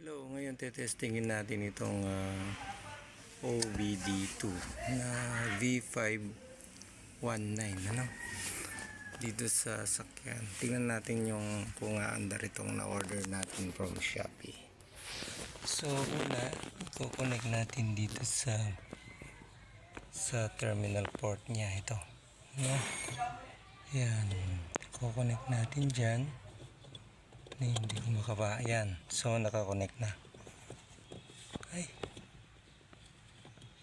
Hello, ngayon tetestingin natin itong OBD2 na V519 dito sa sakyan. Tingnan natin yung kung aandar itong na-order natin from Shopee. So una, i-connect natin dito sa terminal port niya ito. Yan, i-connect natin dyan. Hindi ko makapa. Ayan. So, nakakonect na. Ay.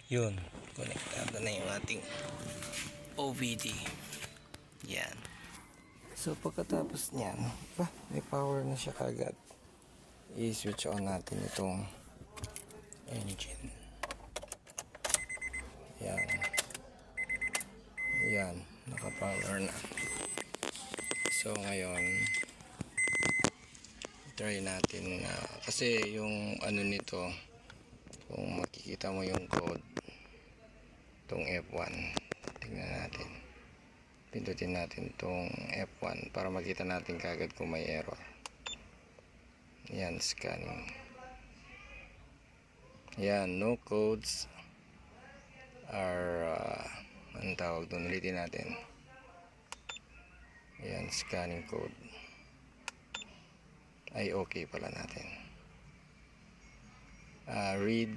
Yun. Konektado na yung ating OBD. Yan. So, pagkatapos niyan, may power na siya kagad. I-switch on natin itong engine. Yan. Yan. Naka-power na. So, ngayon, try natin kasi yung ano nito, kung makikita mo yung code itong F1, tingnan natin, pindutin natin itong F1 para makita natin kagad kung may error. Yan, scanning. Yan, no codes are anong tawag doon, ulitin natin. Yan, scanning code ay okay pala natin. Read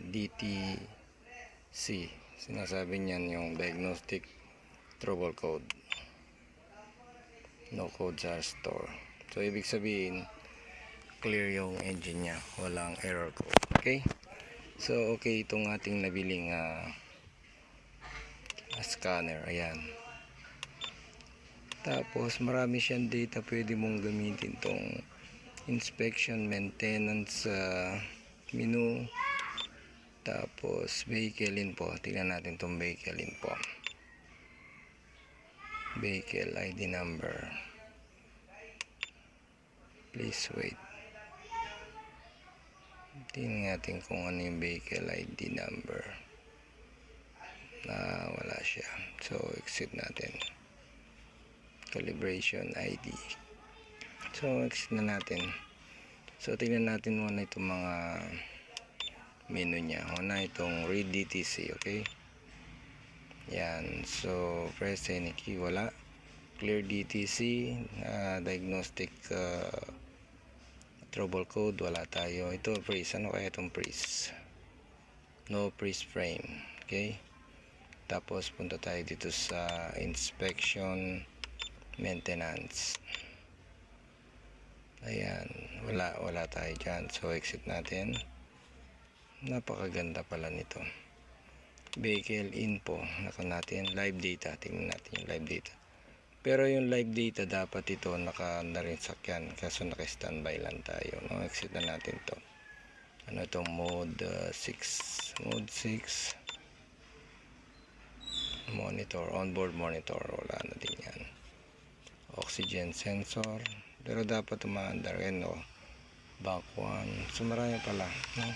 DTC, sinasabi niyan yung diagnostic trouble code. No codes are stored. So ibig sabihin clear yung engine nya, walang error code. Okay, so okay itong ating nabiling scanner. Ayan. Tapos marami siyang data pwede mong gamitin tong inspection, maintenance, menu, tapos vehicle info. Tingnan natin tong vehicle info. Vehicle ID number. Please wait. Tingnan natin kung ano yung vehicle ID number. Wala siya. So exit natin. Calibration ID. So exit na natin. So tingnan natin muna itong mga menu nya. Una itong read DTC. Okay, yan. So press any key. Wala. Clear DTC, diagnostic trouble code. Wala tayo. Ito freeze. Ano kaya itong freeze? No freeze frame. Okay, tapos punta tayo dito sa inspection, maintenance. Ayan, wala tayo dyan. So exit natin. Napakaganda pala nito. Vehicle info, naka natin live data. Tingnan natin yung live data. Pero yung live data dapat ito naka na rin sakyan, kaso naka standby lang tayo, no? Exit na natin to. Ano itong mode 6, mode 6 monitor, onboard monitor, wala na din yan. Oxygen sensor, pero dapat umaandar yan, no? Back 1, so marami pala, no?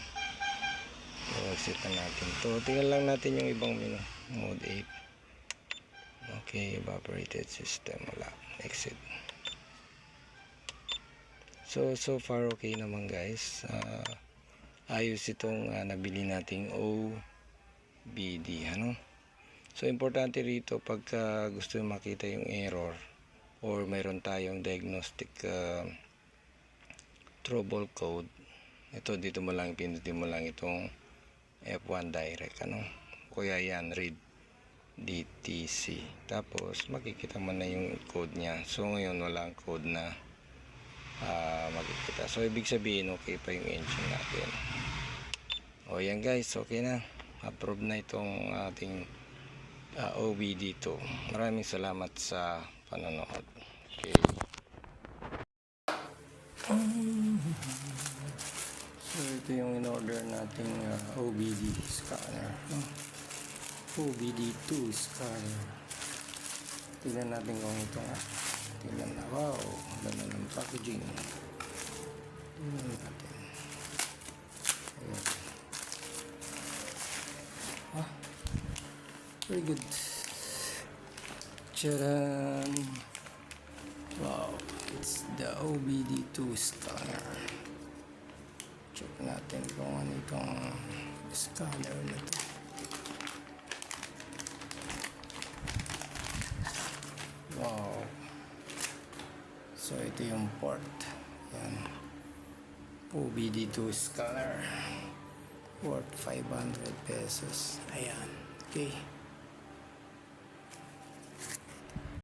So exit na natin to. Tingnan lang natin yung ibang menu. Mode 8. Okay, evaporated system, wala. Exit. So far okay naman guys. Ayos itong nabili nating OBD, ano? So importante rito pagka gusto makita yung error or mayroon tayong diagnostic trouble code, ito dito mo lang, pindutin mo lang itong F1 direct, ano? Kuya yan, read DTC, tapos makikita mo na yung code nya. So ngayon walang code na makikita. So ibig sabihin okay pa yung engine natin. O yan guys, okay na, approve na itong ating OBD2. Maraming salamat sa panonood. Okay. So ito yung in-order nating OBD scanner. OBD2 scanner. Tignan natin kung ito nga. Tignan na. Wow, ganda ng packaging. Tignan natin. Ayan. Very good. Tcharan! Wow. It's the OBD2 scanner. Check natin kung ano itong scanner na to. Wow. So ito yung port. Yan. OBD2 scanner. Worth 500 pesos. Ayan. Okay.